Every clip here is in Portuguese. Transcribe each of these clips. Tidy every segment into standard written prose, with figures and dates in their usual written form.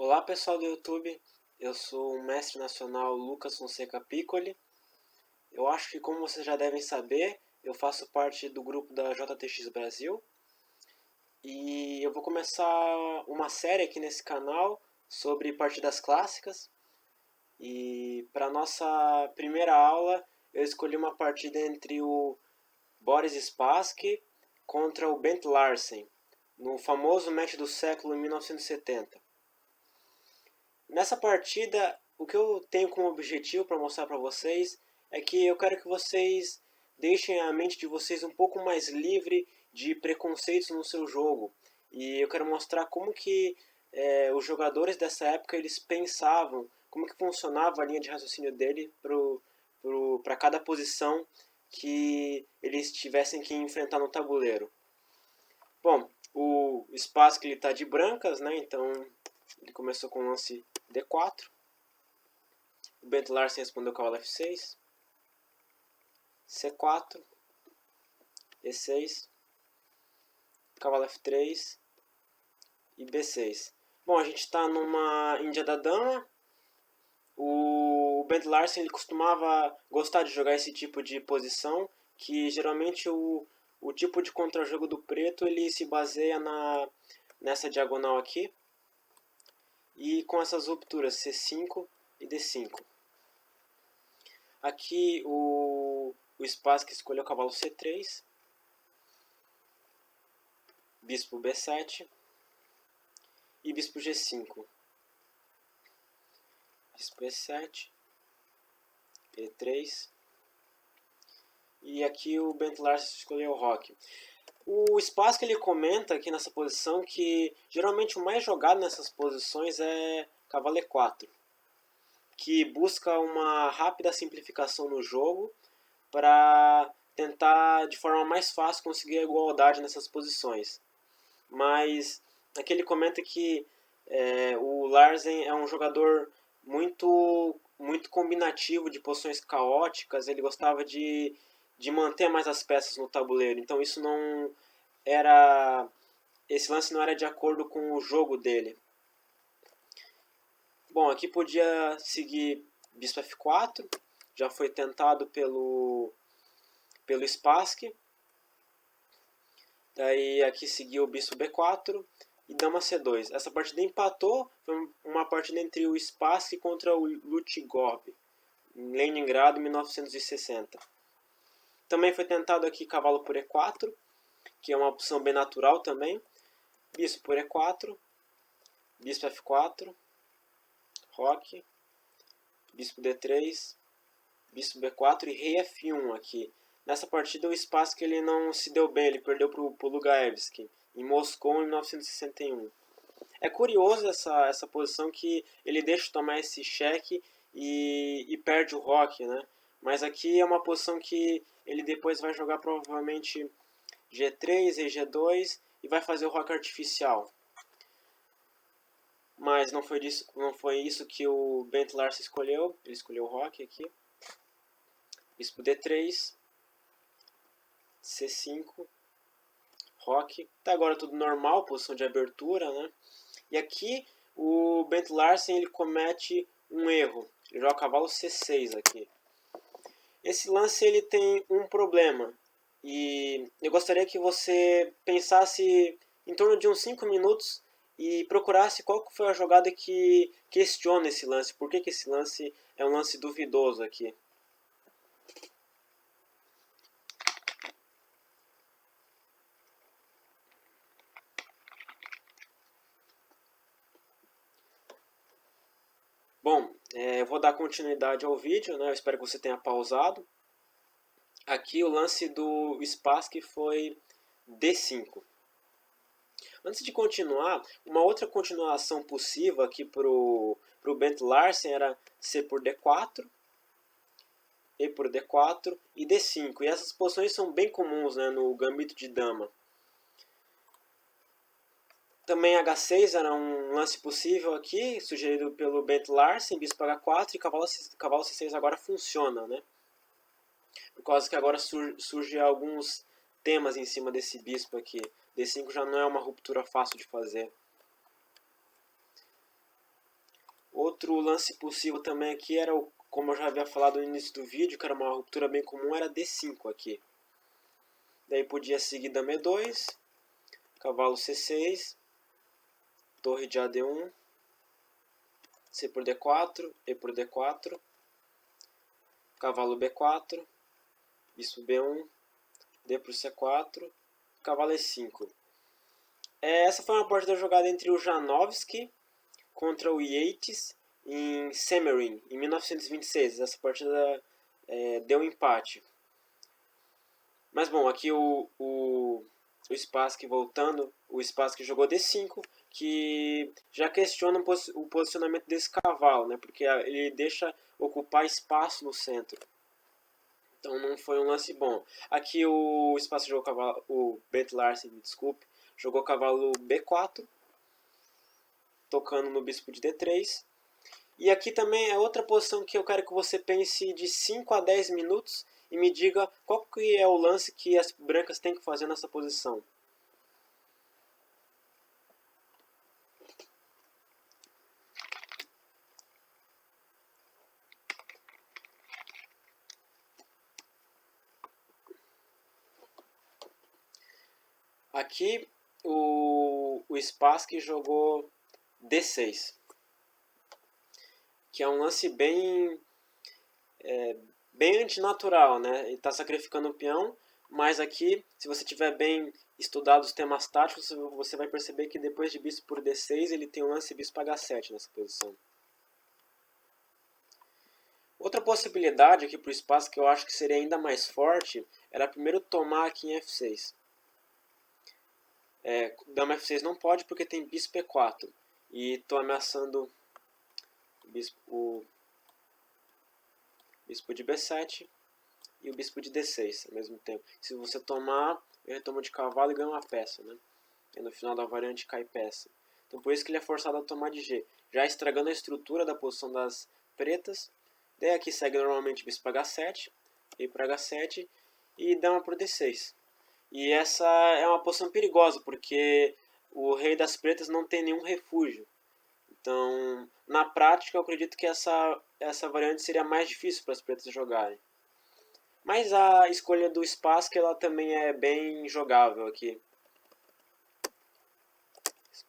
Olá pessoal do YouTube, eu sou o mestre nacional Lucas Fonseca Piccoli. Eu acho que, como vocês já devem saber, eu faço parte do grupo da JTX Brasil e eu vou começar uma série aqui nesse canal sobre partidas clássicas. E para nossa primeira aula eu escolhi uma partida entre o Boris Spassky contra o Bent Larsen, no famoso match do século em 1970. Nessa partida, o que eu tenho como objetivo para mostrar para vocês é que eu quero que vocês deixem a mente de vocês um pouco mais livre de preconceitos no seu jogo. E eu quero mostrar como que os jogadores dessa época eles pensavam, como que funcionava a linha de raciocínio dele para cada posição que eles tivessem que enfrentar no tabuleiro. Bom, o espaço que ele está de brancas, né? Então ele começou com o lance D4. O Bent Larsen respondeu cavalo F6. C4. E6. Cavalo F3. E B6. Bom, a gente está numa Índia da Dama. O Bent Larsen ele costumava gostar de jogar esse tipo de posição, que geralmente o tipo de contrajogo do preto ele se baseia nessa diagonal aqui. E com essas rupturas C5 e D5. Aqui o espaço que escolheu o cavalo C3, bispo B7 e bispo G5. Bispo E7, E3 e aqui o Bent Larsen escolheu o roque. O espaço que ele comenta aqui nessa posição que geralmente o mais jogado nessas posições é cavalo E4, que busca uma rápida simplificação no jogo para tentar de forma mais fácil conseguir a igualdade nessas posições. Mas aqui ele comenta que o Larsen é um jogador muito combinativo de posições caóticas, ele gostava de manter mais as peças no tabuleiro, então isso não era, esse lance não era de acordo com o jogo dele. Bom, aqui podia seguir bispo F4, já foi tentado pelo Spassky. Daí aqui seguiu o bispo B4 e dama C2. Essa partida empatou, foi uma partida entre o Spassky contra o Lutjgorb, em Leningrado, 1960. Também foi tentado aqui cavalo por E4, que é uma opção bem natural também. Bispo por E4, bispo F4, roque, bispo D3, bispo B4 e rei F1 aqui. Nessa partida o Spassky ele não se deu bem, ele perdeu para o Lugaevski em Moscou em 1961. É curioso essa posição que ele deixa tomar esse cheque e perde o roque, né? Mas aqui é uma posição que ele depois vai jogar provavelmente G3 e G2 e vai fazer o roque artificial. Mas não foi isso que o Bent Larsen escolheu, ele escolheu o roque aqui. Bispo D3, C5, roque. Até agora tudo normal, posição de abertura, né? E aqui o Bent Larsen ele comete um erro. Ele joga cavalo C6 aqui. Esse lance ele tem um problema. E eu gostaria que você pensasse em torno de uns 5 minutos e procurasse qual foi a jogada que questiona esse lance. Por que esse lance é um lance duvidoso aqui? Bom, eu vou dar continuidade ao vídeo, né? Eu espero que você tenha pausado. Aqui o lance do Spassky foi D5. Antes de continuar, uma outra continuação possível aqui para o Bent Larsen era C por D4, E por D4 e D5. E essas posições são bem comuns, né, no gambito de dama. Também H6 era um lance possível aqui, sugerido pelo Bent Larsen, bispo H4 e cavalo C6 agora funciona, né? Por causa que agora surge alguns temas em cima desse bispo aqui. D5 já não é uma ruptura fácil de fazer. Outro lance possível também aqui era, como eu já havia falado no início do vídeo, que era uma ruptura bem comum, era D5 aqui. Daí podia seguir dama E2, cavalo C6, torre de AD1, C por D4, E por D4, cavalo B4, bispo B1, D por C4, cavalo E5. Essa foi uma partida jogada entre o Janowski contra o Yates em Semmering, em 1926. Essa partida deu um empate. Mas bom, aqui o Spassky voltando, o Spassky jogou D5, que já questiona o posicionamento desse cavalo, né? Porque ele deixa ocupar espaço no centro. Então não foi um lance bom. Aqui o Spassky jogou cavalo, o Bent Larsen, me desculpe, jogou cavalo B4, tocando no bispo de D3. E aqui também é outra posição que eu quero que você pense de 5 a 10 minutos e me diga qual que é o lance que as brancas têm que fazer nessa posição. Aqui o Spassky jogou D6, que é um lance bem antinatural, né? Ele está sacrificando o peão, mas aqui, se você tiver bem estudado os temas táticos, você vai perceber que depois de bispo por D6, ele tem um lance bispo H7 nessa posição. Outra possibilidade aqui para o espaço que eu acho que seria ainda mais forte era primeiro tomar aqui em F6. Dama F6 não pode porque tem bispo E4. E estou ameaçando o bispo de B7 e o bispo de D6 ao mesmo tempo. Se você tomar, eu retomo de cavalo e ganho uma peça, né? E no final da variante cai peça. Então por isso que ele é forçado a tomar de G, já estragando a estrutura da posição das pretas. Daí aqui segue normalmente bispo H7, rei para H7 e dama por D6. E essa é uma posição perigosa, porque o rei das pretas não tem nenhum refúgio. Então, na prática, eu acredito que essa variante seria mais difícil para as pretas jogarem. Mas a escolha do Spassky ela também é bem jogável aqui.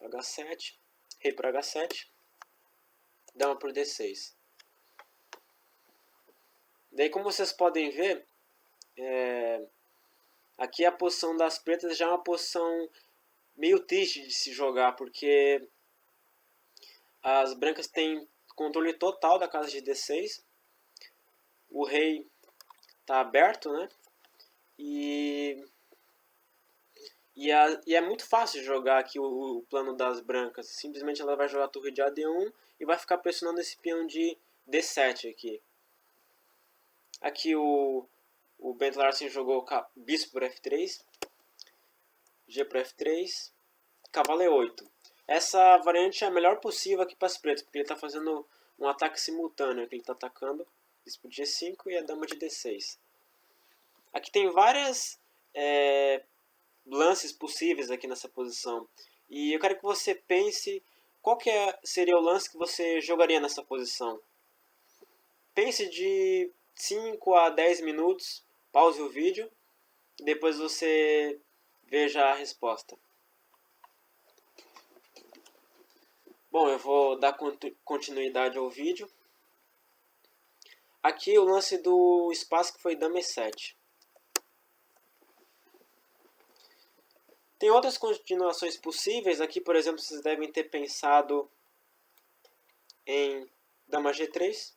H7, rei para H7, dama por D6. Daí, como vocês podem ver, aqui a posição das pretas já é uma posição meio triste de se jogar, porque as brancas têm controle total da casa de D6, o rei está aberto, né? E é muito fácil jogar aqui o plano das brancas. Simplesmente ela vai jogar a torre de AD1 e vai ficar pressionando esse peão de D7 aqui. Aqui o Bent Larsen jogou bispo por F3, G por F3, cavalo E8. Essa variante é a melhor possível aqui para as pretas, porque ele está fazendo um ataque simultâneo. Aqui ele está atacando bispo de G5 e a dama de D6. Aqui tem várias lances possíveis aqui nessa posição. E eu quero que você pense qual que seria o lance que você jogaria nessa posição. Pense de 5 a 10 minutos, pause o vídeo e depois você veja a resposta. Bom, eu vou dar continuidade ao vídeo. Aqui o lance do espaço que foi dama E7. Tem outras continuações possíveis. Aqui, por exemplo, vocês devem ter pensado em dama G3,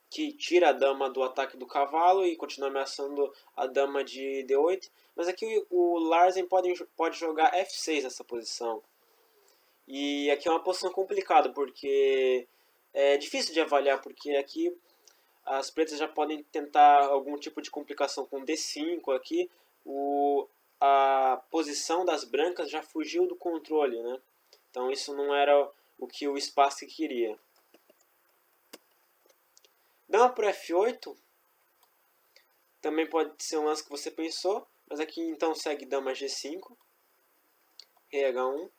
que tira a dama do ataque do cavalo e continua ameaçando a dama de D8. Mas aqui o Larsen pode jogar F6 nessa posição. E aqui é uma posição complicada, porque é difícil de avaliar, porque aqui as pretas já podem tentar algum tipo de complicação com D5 aqui. A posição das brancas já fugiu do controle, né? Então isso não era o que o Spassky queria. Dama por F8 também pode ser um lance que você pensou, mas aqui então segue dama G5, rei H1,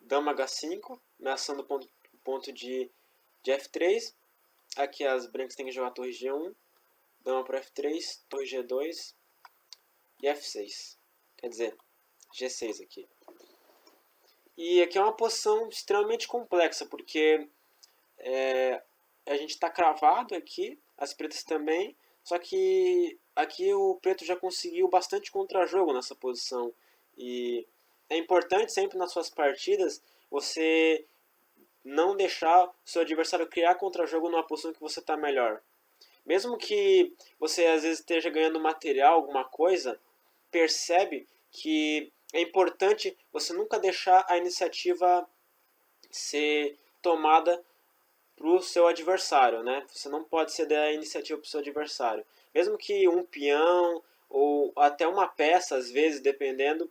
dama H5, ameaçando o ponto de F3. Aqui as brancas têm que jogar torre G1, dama para F3, torre G2 e F6. Quer dizer, G6 aqui. E aqui é uma posição extremamente complexa, porque a gente está cravado aqui, as pretas também, só que aqui o preto já conseguiu bastante contra-jogo nessa posição. E é importante sempre nas suas partidas você não deixar o seu adversário criar contra-jogo numa posição que você está melhor. Mesmo que você às vezes esteja ganhando material, alguma coisa, percebe que é importante você nunca deixar a iniciativa ser tomada para o seu adversário, né? Você não pode ceder a iniciativa para o seu adversário. Mesmo que um peão ou até uma peça, às vezes, dependendo,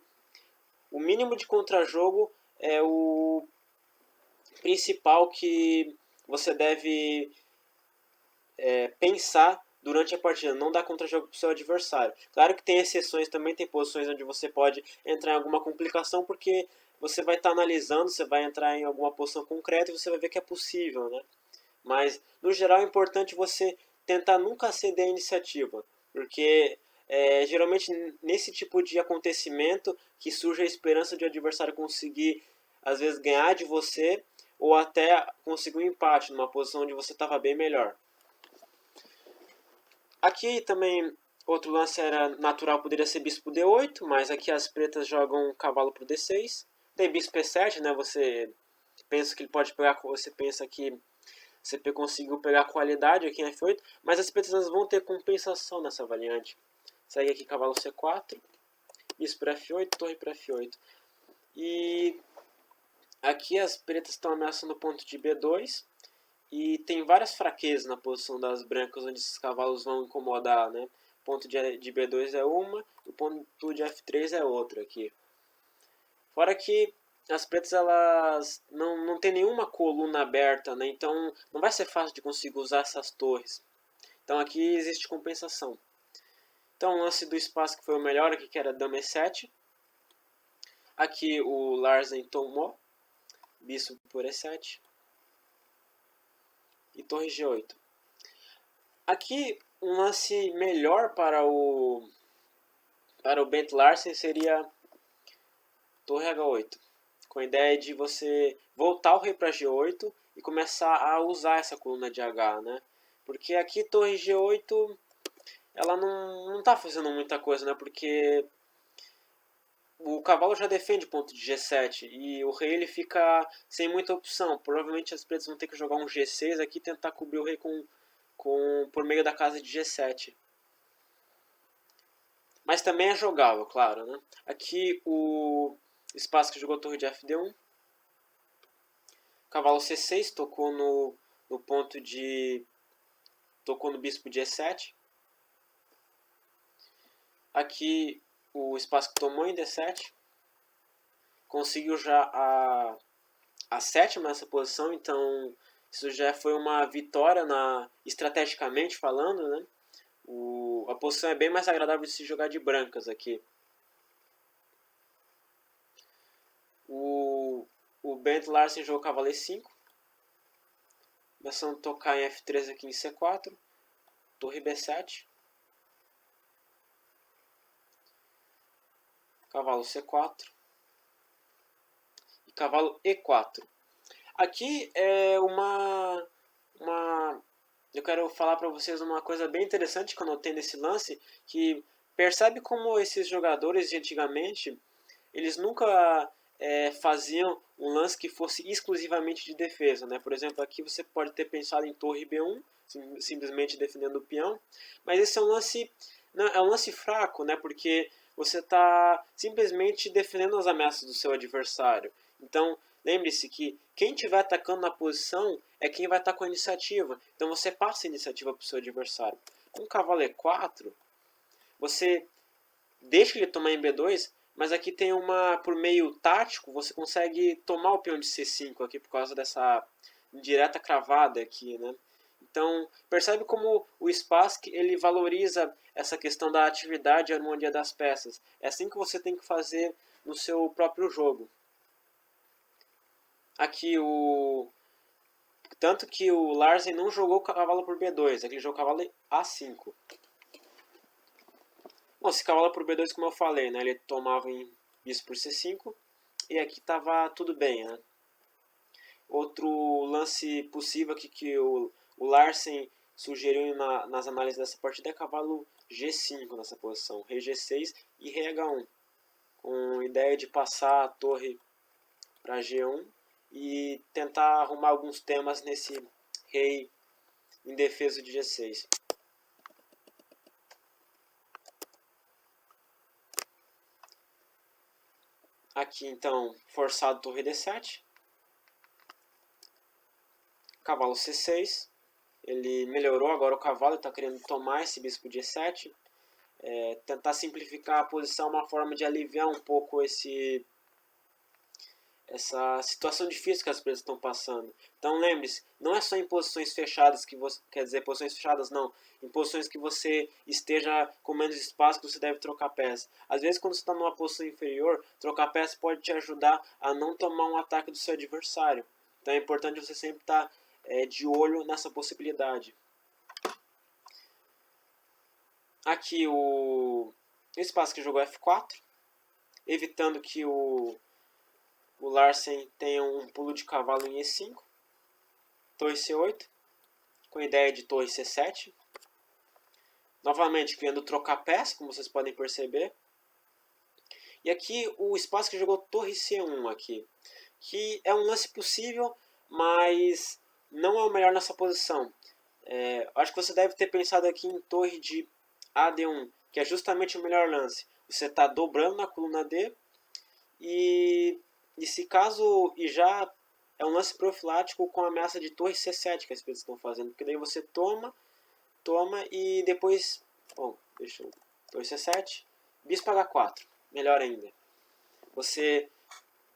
o mínimo de contrajogo é o principal que você deve pensar durante a partida, não dar contra-jogo para o seu adversário. Claro que tem exceções também, tem posições onde você pode entrar em alguma complicação, porque você vai estar analisando, você vai entrar em alguma posição concreta e você vai ver que é possível, né? Mas, no geral, é importante você tentar nunca ceder a iniciativa, porque geralmente nesse tipo de acontecimento que surge a esperança de o adversário conseguir, às vezes, ganhar de você ou até conseguir um empate numa posição onde você estava bem melhor. Aqui também outro lance era natural, poderia ser bispo D8, mas aqui as pretas jogam cavalo pro D6. Daí bispo E7, né? Você pensa que ele pode pegar, você pensa que CP conseguiu pegar qualidade aqui em F8, mas as pretas vão ter compensação nessa variante. Segue aqui cavalo C4, bispo para F8, torre para F8. E aqui as pretas estão ameaçando o ponto de B2. E tem várias fraquezas na posição das brancas, onde esses cavalos vão incomodar, né? O ponto de B2 é uma, e o ponto de F3 é outra aqui. Fora que as pretas elas não tem nenhuma coluna aberta, né? Então não vai ser fácil de conseguir usar essas torres. Então aqui existe compensação. Então o lance do espaço que foi o melhor aqui, que era dama E7. Aqui o Larsen tomou, bispo por E7. E torre G8. Aqui um lance melhor para o Bent Larsen seria torre H8, com a ideia de você voltar o rei para G8 e começar a usar essa coluna de H, né? Porque aqui torre G8 ela não está fazendo muita coisa, né? Porque o cavalo já defende o ponto de G7 e o rei ele fica sem muita opção. Provavelmente as pretas vão ter que jogar um G6 aqui e tentar cobrir o rei por meio da casa de G7. Mas também é jogável, claro, né? Aqui o espaço que jogou a torre de Fd1. Cavalo C6 tocou no ponto de... tocou no bispo de E7. Aqui o espaço que tomou em D7. Conseguiu já a sétima nessa posição, então isso já foi uma vitória estrategicamente falando, né? A posição é bem mais agradável de se jogar de brancas aqui. O Bent Larsen jogou cavalo E5. Começando a tocar em F3 aqui em C4. Torre B7. Cavalo C4. E cavalo E4. Aqui é eu quero falar para vocês uma coisa bem interessante que eu notei nesse lance, que percebe como esses jogadores de antigamente, eles nunca faziam um lance que fosse exclusivamente de defesa, né? Por exemplo, aqui você pode ter pensado em torre B1, simplesmente defendendo o peão, mas esse é um lance fraco, né? Porque você está simplesmente defendendo as ameaças do seu adversário. Então, lembre-se que quem estiver atacando na posição é quem vai estar com a iniciativa. Então você passa a iniciativa para o seu adversário. Com o cavalo E4, você deixa ele tomar em B2, mas aqui tem por meio tático, você consegue tomar o peão de C5 aqui por causa dessa indireta cravada aqui, né? Então, percebe como o Spassky ele valoriza essa questão da atividade e harmonia das peças. É assim que você tem que fazer no seu próprio jogo. Aqui tanto que o Larsen não jogou o cavalo por B2, aqui ele jogou o cavalo A5. Bom, esse cavalo por B2, como eu falei, né, ele tomava em bispo por C5 e aqui estava tudo bem, né? Outro lance possível aqui que o Larsen sugeriu nas análises dessa partida é cavalo G5 nessa posição, rei G6 e rei H1, com a ideia de passar a torre para G1 e tentar arrumar alguns temas nesse rei indefeso de G6. Aqui então, forçado torre D7, cavalo C6, ele melhorou agora o cavalo, está querendo tomar esse bispo de E7, tentar simplificar a posição é uma forma de aliviar um pouco essa situação difícil que as pretas estão passando. Então lembre-se, não é só em posições fechadas que você, quer dizer, posições fechadas não, em posições que você esteja com menos espaço que você deve trocar peça. Às vezes quando você está numa posição inferior, trocar peça pode te ajudar a não tomar um ataque do seu adversário. Então é importante você sempre estar de olho nessa possibilidade. Aqui o espaço que jogou F4, evitando que o Larsen tenha um pulo de cavalo em E5, torre C8, com a ideia de torre C7. Novamente, querendo trocar peça, como vocês podem perceber. E aqui o espaço que jogou torre C1 aqui, que é um lance possível, mas não é o melhor nessa posição. Acho que você deve ter pensado aqui em torre de AD1, que é justamente o melhor lance. Você está dobrando na coluna D e se caso já é um lance profilático com a ameaça de torre C7 que as pessoas estão fazendo, porque daí você toma e depois, bom, deixa eu, torre C7, bispo H4, melhor ainda. Você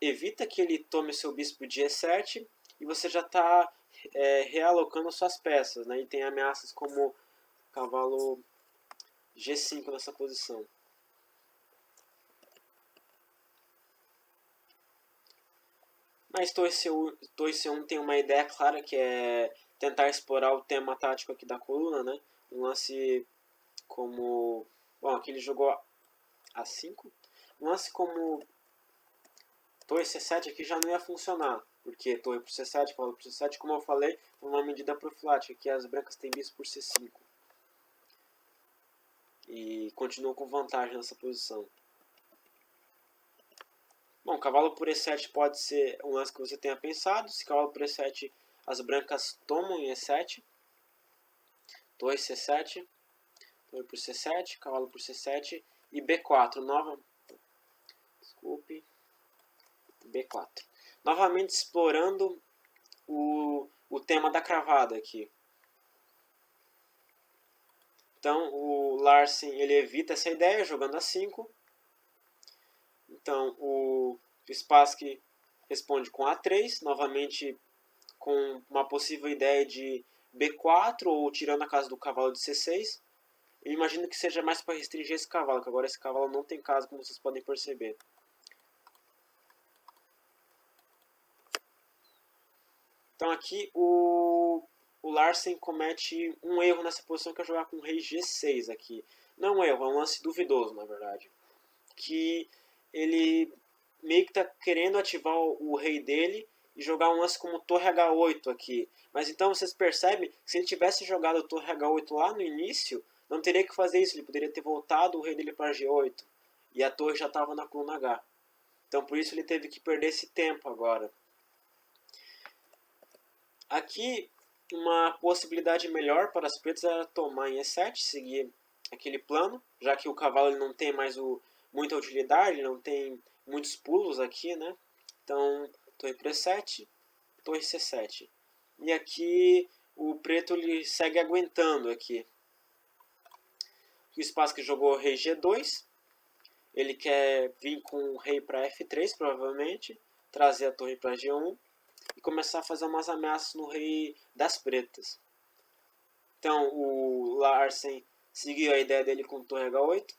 evita que ele tome seu bispo de E7 e você já está realocando suas peças, né? E tem ameaças como cavalo G5 nessa posição. Mas torre C1 tem uma ideia clara que é tentar explorar o tema tático aqui da coluna, né? Um lance como... Bom, aqui ele jogou A5. Um lance como torre C7 aqui já não ia funcionar, porque torre por C7, cavalo por C7, como eu falei, foi uma medida profilática, que as brancas têm bispo por C5. E continuam com vantagem nessa posição. Bom, cavalo por E7 pode ser um lance que você tenha pensado. Se cavalo por E7, as brancas tomam em E7. Torre C7, torre por C7, cavalo por C7 e B4. Desculpe. B4. Novamente explorando o tema da cravada aqui. Então o Larsen ele evita essa ideia jogando A5. Então o Spassky responde com A3, novamente com uma possível ideia de B4 ou tirando a casa do cavalo de C6. Eu imagino que seja mais para restringir esse cavalo, que agora esse cavalo não tem casa, como vocês podem perceber. Então aqui o Larsen comete um erro nessa posição, que é jogar com o rei G6 aqui. Não é um erro, é um lance duvidoso, na verdade. Que ele meio que está querendo ativar o rei dele e jogar um lance como torre H8 aqui. Mas então vocês percebem que se ele tivesse jogado torre H8 lá no início, não teria que fazer isso. Ele poderia ter voltado o rei dele para G8. E a torre já estava na coluna H. Então por isso ele teve que perder esse tempo agora. Aqui uma possibilidade melhor para as pretas era tomar em E7, seguir aquele plano, já que o cavalo ele não tem mais muita utilidade, ele não tem muitos pulos aqui, né? Então, torre por E7, torre C7. E aqui o preto ele segue aguentando aqui. O espaço que jogou rei G2, ele quer vir com o rei para F3 provavelmente, trazer a torre para G1 e começar a fazer umas ameaças no rei das pretas. Então o Larsen seguiu a ideia dele com torre H8.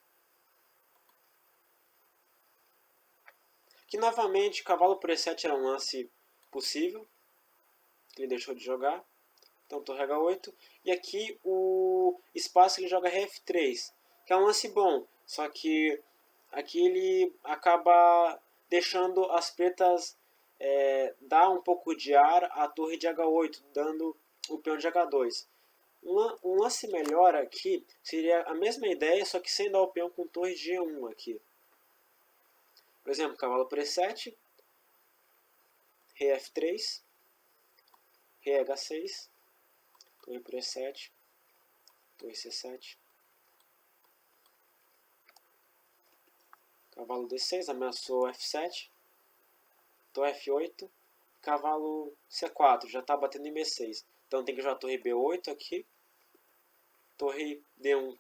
Que novamente, cavalo por E7 era um lance possível. Ele deixou de jogar. Então torre H8. E aqui o espaço ele joga Rf3, que é um lance bom. Só que aqui ele acaba deixando as pretas dar um pouco de ar à torre de H8, dando o peão de H2. Um lance melhor aqui seria a mesma ideia, só que sem dar o peão com torre de G1 aqui. Por exemplo, cavalo por E7, rei F3, rei H6, torre por E7, torre C7, cavalo D6, ameaçou F7, torre F8, cavalo C4, já está batendo em B6. Então tem que jogar torre B8 aqui, torre D1.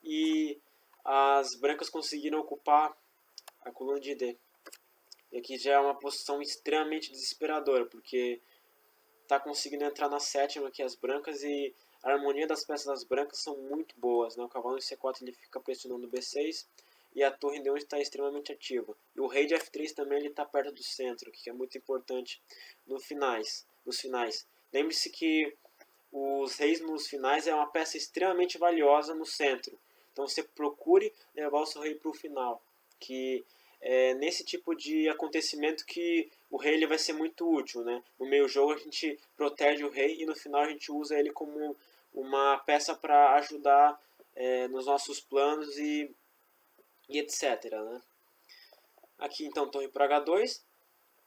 E as brancas conseguiram ocupar a coluna de D. E aqui já é uma posição extremamente desesperadora, porque está conseguindo entrar na sétima aqui as brancas e a harmonia das peças das brancas são muito boas, né? O cavalo em C4 ele fica pressionando o B6 e a torre D1 está extremamente ativa. E o rei de F3 também está perto do centro, que é muito importante nos finais. Lembre-se que os reis nos finais é uma peça extremamente valiosa no centro. Então você procure levar o seu rei para o final, que é nesse tipo de acontecimento que o rei ele vai ser muito útil, né? No meio jogo a gente protege o rei e no final a gente usa ele como uma peça para ajudar nos nossos planos e etc, né? Aqui então torre para H2.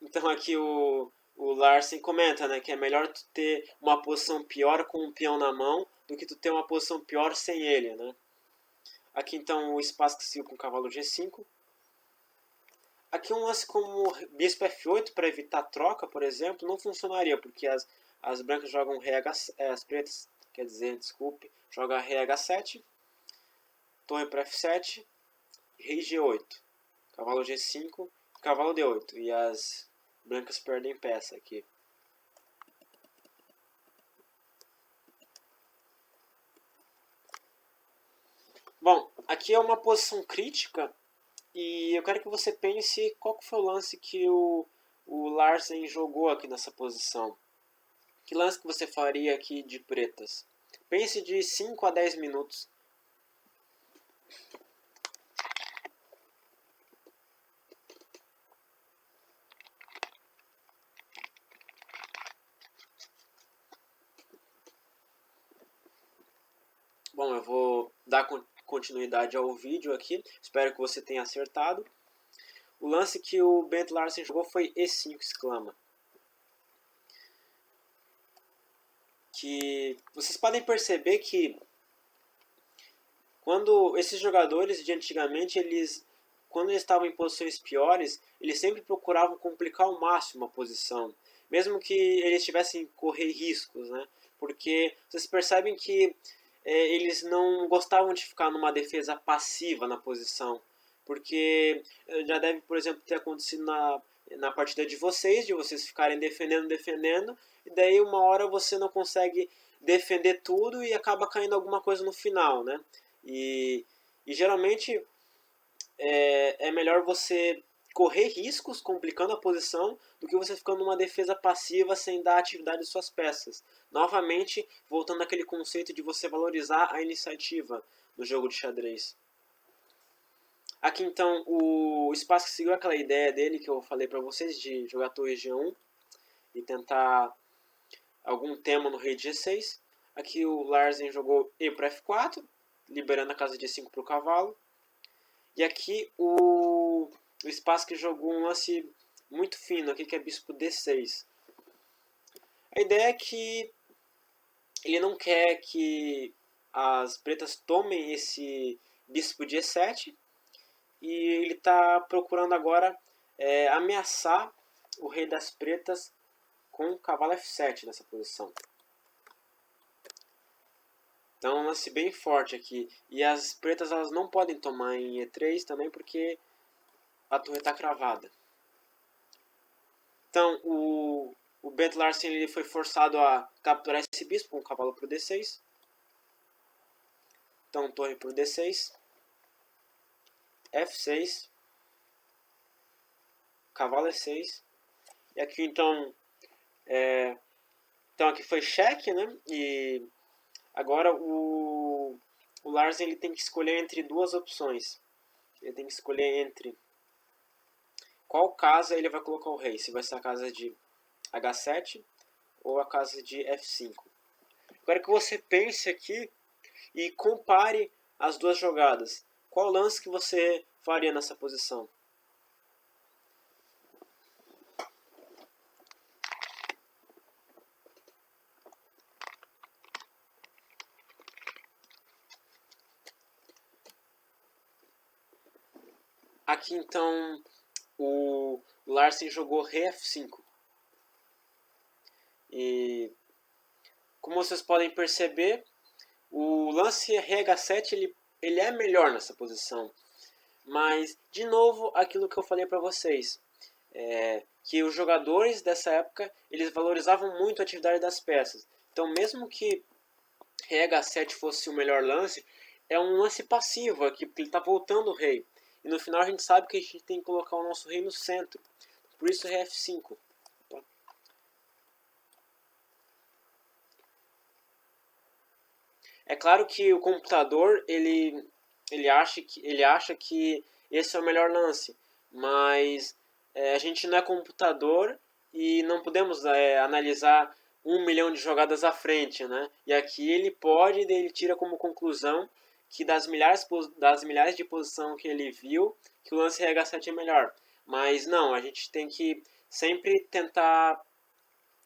Então aqui o Larsen comenta, né, que é melhor tu ter uma posição pior com um peão na mão do que tu ter uma posição pior sem ele, né? Aqui então o espaço que seguiu com o cavalo G5. Aqui um lance como bispo F8 para evitar troca, por exemplo, não funcionaria, porque as brancas jogam rei H7, as pretas, quer dizer, desculpe, joga rei H7, torre para F7, rei G8, cavalo G5, cavalo D8, e as brancas perdem peça aqui. Bom, aqui é uma posição crítica e eu quero que você pense qual foi o lance que o Larsen jogou aqui nessa posição. Que lance que você faria aqui de pretas? Pense de 5 a 10 minutos. Bom, eu vou dar continuidade ao vídeo aqui. Espero que você tenha acertado. O lance que o Bent Larsen jogou foi E5 exclama. Que vocês podem perceber que quando esses jogadores de antigamente, quando eles estavam em posições piores, eles sempre procuravam complicar ao máximo a posição, mesmo que eles tivessem que correr riscos, né? Porque vocês percebem que eles não gostavam de ficar numa defesa passiva na posição, porque já deve, por exemplo, ter acontecido na partida de vocês ficarem defendendo, e daí uma hora você não consegue defender tudo e acaba caindo alguma coisa no final, né? E geralmente é melhor você correr riscos complicando a posição do que você ficando numa defesa passiva sem dar atividade às suas peças. Novamente, voltando àquele conceito de você valorizar a iniciativa no jogo de xadrez. Aqui então o espaço que seguiu aquela ideia dele que eu falei para vocês de jogar torre G1 e tentar algum tema no rei de G6. Aqui o Larsen jogou E para F4, liberando a casa de 5 para o cavalo. E aqui o espaço que jogou um lance muito fino, aqui que é bispo D6. A ideia é que ele não quer que as pretas tomem esse bispo de E7 e ele está procurando agora ameaçar o rei das pretas com o cavalo F7 nessa posição. Então é um lance bem forte aqui. E as pretas elas não podem tomar em E3 também porque a torre está cravada. Então o Bent Larsen ele foi forçado a capturar esse bispo com o cavalo para o D6. Então torre para o D6. F6. Cavalo E6. E aqui então Então aqui foi cheque, né? E agora o Larsen ele tem que escolher entre duas opções. Ele tem que escolher entre qual casa ele vai colocar o rei. Se vai ser a casa de H7 ou a casa de F5. Agora que você pense aqui e compare as duas jogadas. Qual lance que você faria nessa posição? Aqui então o Larsen jogou rei F5. E como vocês podem perceber, o lance rei H7 ele é melhor nessa posição. Mas, de novo, aquilo que eu falei para vocês. Que os jogadores dessa época eles valorizavam muito a atividade das peças. Então, mesmo que rei H7 fosse o melhor lance, é um lance passivo aqui, porque ele está voltando o rei. E no final a gente sabe que a gente tem que colocar o nosso rei no centro. Por isso rei F5. É claro que o computador ele acha que esse é o melhor lance, mas a gente não é computador e não podemos analisar 1 milhão de jogadas à frente, né? E aqui ele tira como conclusão que das milhares de posição que ele viu, que o lance RH7 é melhor. Mas não, a gente tem que sempre tentar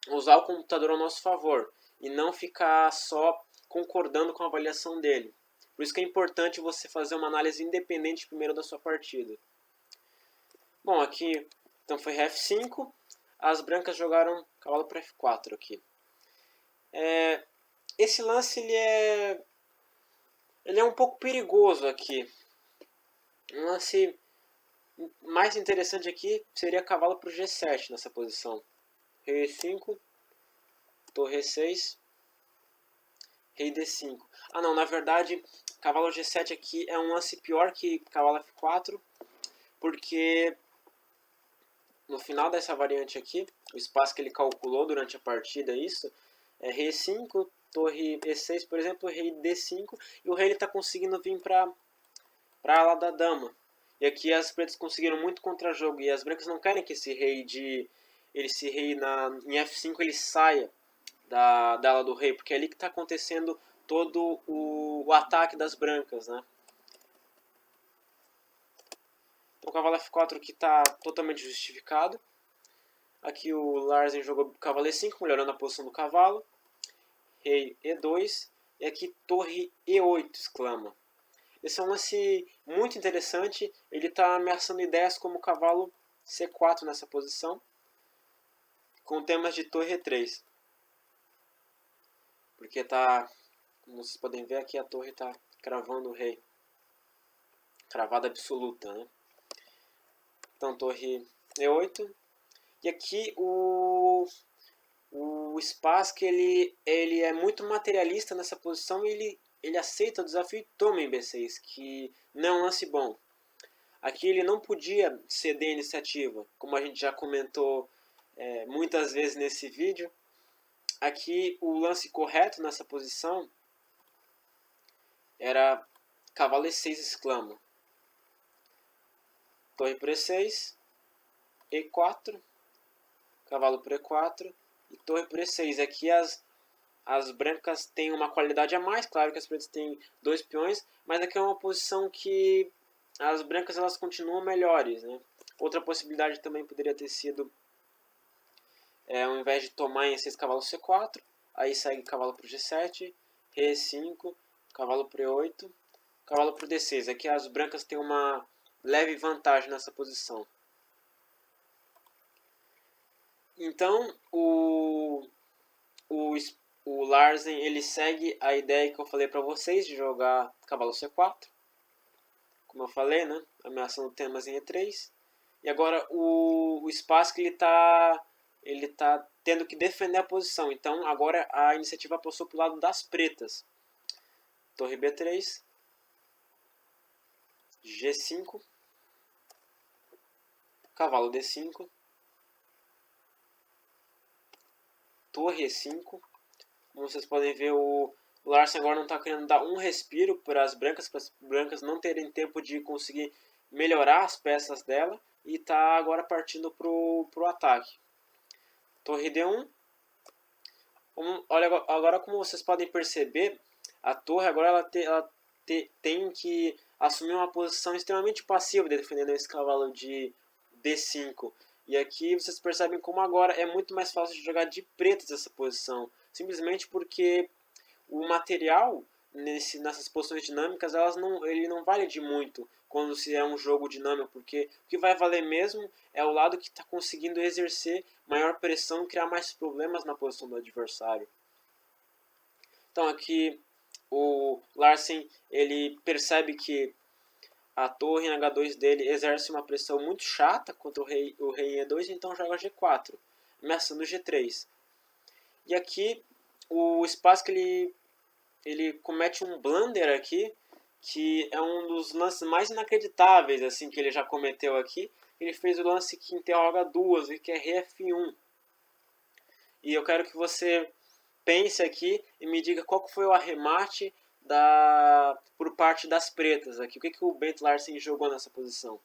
usar o computador ao nosso favor e não ficar só concordando com a avaliação dele. Por isso que é importante você fazer uma análise independente primeiro da sua partida. Bom, aqui então foi F5. As brancas jogaram cavalo para F4 aqui. Esse lance ele é um pouco perigoso aqui. Um lance mais interessante aqui seria cavalo para o G7 nessa posição. Rei E5, torre E6, rei D5. Ah não, na verdade, cavalo G7 aqui é um lance pior que cavalo F4, porque no final dessa variante aqui, o espaço que ele calculou durante a partida, isso, é rei E5, torre E6, por exemplo, rei D5, e o rei está conseguindo vir para a ala da dama. E aqui as pretas conseguiram muito contra-jogo, e as brancas não querem que esse rei em F5 ele saia da ala do rei, porque é ali que está acontecendo todo o ataque das brancas, né? Então o cavalo F4 que está totalmente justificado. Aqui o Larsen jogou cavalo E5, melhorando a posição do cavalo. Rei E2. E aqui torre E8, exclama. Esse é um lance muito interessante. Ele está ameaçando ideias como cavalo C4 nessa posição, com temas de torre E3. Porque tá, como vocês podem ver aqui, a torre está cravando o rei. Cravada absoluta, né? Então torre E8. E aqui o Spassky ele é muito materialista nessa posição e ele aceita o desafio e toma em B6, que não é um lance bom. Aqui ele não podia ceder a iniciativa, como a gente já comentou muitas vezes nesse vídeo. Aqui o lance correto nessa posição era cavalo E6, exclama. Torre por E6, E4, cavalo por E4 e torre por E6. Aqui as brancas têm uma qualidade a mais, claro que as pretas têm 2 peões, mas aqui é uma posição que as brancas elas continuam melhores, né? Outra possibilidade também poderia ter sido, ao invés de tomar em E6, cavalo C4, aí segue cavalo para o G7, rei E5, cavalo para E8, cavalo para o D6. Aqui as brancas têm uma leve vantagem nessa posição. Então o Larsen ele segue a ideia que eu falei para vocês de jogar cavalo C4, como eu falei, né? Ameaçando temas em E3. E agora o Spassky ele tá tendo que defender a posição. Então agora a iniciativa passou para o lado das pretas. Torre B3, G5, cavalo D5, torre E5. Como vocês podem ver, o Larsen agora não está querendo dar um respiro para as brancas não terem tempo de conseguir melhorar as peças dela. E está agora partindo para o ataque. Torre D1. Olha, agora como vocês podem perceber, a torre agora ela tem que assumir uma posição extremamente passiva defendendo esse cavalo de D5. E aqui vocês percebem como agora é muito mais fácil de jogar de pretas essa posição. Simplesmente porque o material nessas posições dinâmicas ele não vale de muito quando se é um jogo dinâmico, porque o que vai valer mesmo é o lado que está conseguindo exercer maior pressão e criar mais problemas na posição do adversário. Então aqui o Larsen ele percebe que a torre em H2 dele exerce uma pressão muito chata contra o rei em E2, então joga G4, ameaçando G3. E aqui o Spassky ele comete um blunder aqui, que é um dos lances mais inacreditáveis assim, que ele já cometeu aqui. Ele fez o lance que interroga duas, que é Rei F1. E eu quero que você pense aqui e me diga qual foi o arremate por parte das pretas aqui. O que o Bent Larsen jogou nessa posição?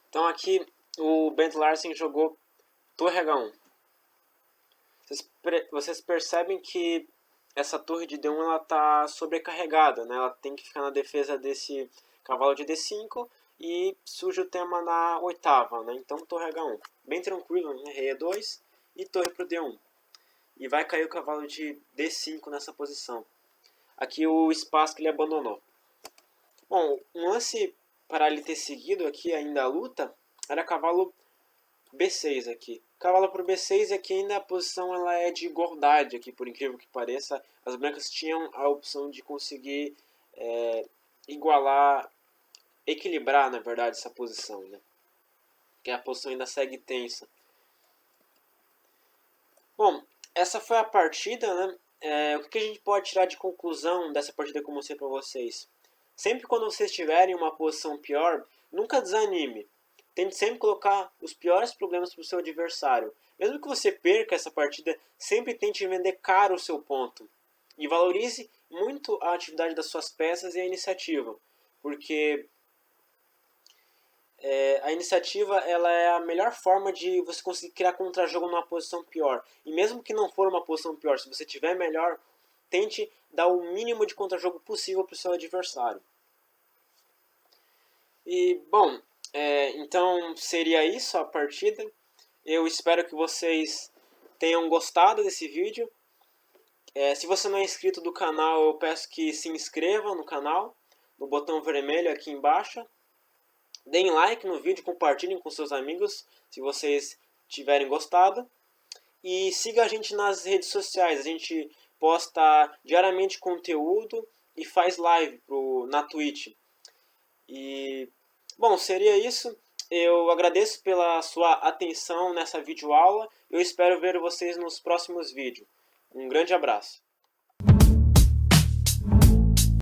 Então aqui o Bent Larsen jogou torre H1. Vocês percebem que essa torre de D1 ela está sobrecarregada, né? Ela tem que ficar na defesa desse cavalo de D5 e surge o tema na oitava, né? Então torre H1, bem tranquilo, né? Rei E2 e torre para o D1. E vai cair o cavalo de D5 nessa posição. Aqui o espaço que ele abandonou. Bom, um lance para ele ter seguido aqui ainda a luta era cavalo B6 aqui. Cavalo para o B6 aqui ainda a posição ela é de igualdade aqui, por incrível que pareça. As brancas tinham a opção de conseguir igualar, equilibrar na verdade essa posição, né? Que a posição ainda segue tensa. Bom, essa foi a partida, né? O que a gente pode tirar de conclusão dessa partida que eu mostrei para vocês? Sempre quando vocês estiverem em uma posição pior, nunca desanime. Tente sempre colocar os piores problemas para o seu adversário. Mesmo que você perca essa partida, sempre tente vender caro o seu ponto. E valorize muito a atividade das suas peças e a iniciativa. Porque a iniciativa ela é a melhor forma de você conseguir criar contra-jogo numa posição pior. E mesmo que não for uma posição pior, se você tiver melhor, tente dar o mínimo de contra-jogo possível para o seu adversário. E, bom, então seria isso a partida. Eu espero que vocês tenham gostado desse vídeo. Se você não é inscrito do canal, eu peço que se inscreva no canal, no botão vermelho aqui embaixo. Deem like no vídeo, compartilhem com seus amigos se vocês tiverem gostado. E siga a gente nas redes sociais, a gente posta diariamente conteúdo e faz live na Twitch. E, bom, seria isso. Eu agradeço pela sua atenção nessa videoaula. Eu espero ver vocês nos próximos vídeos. Um grande abraço.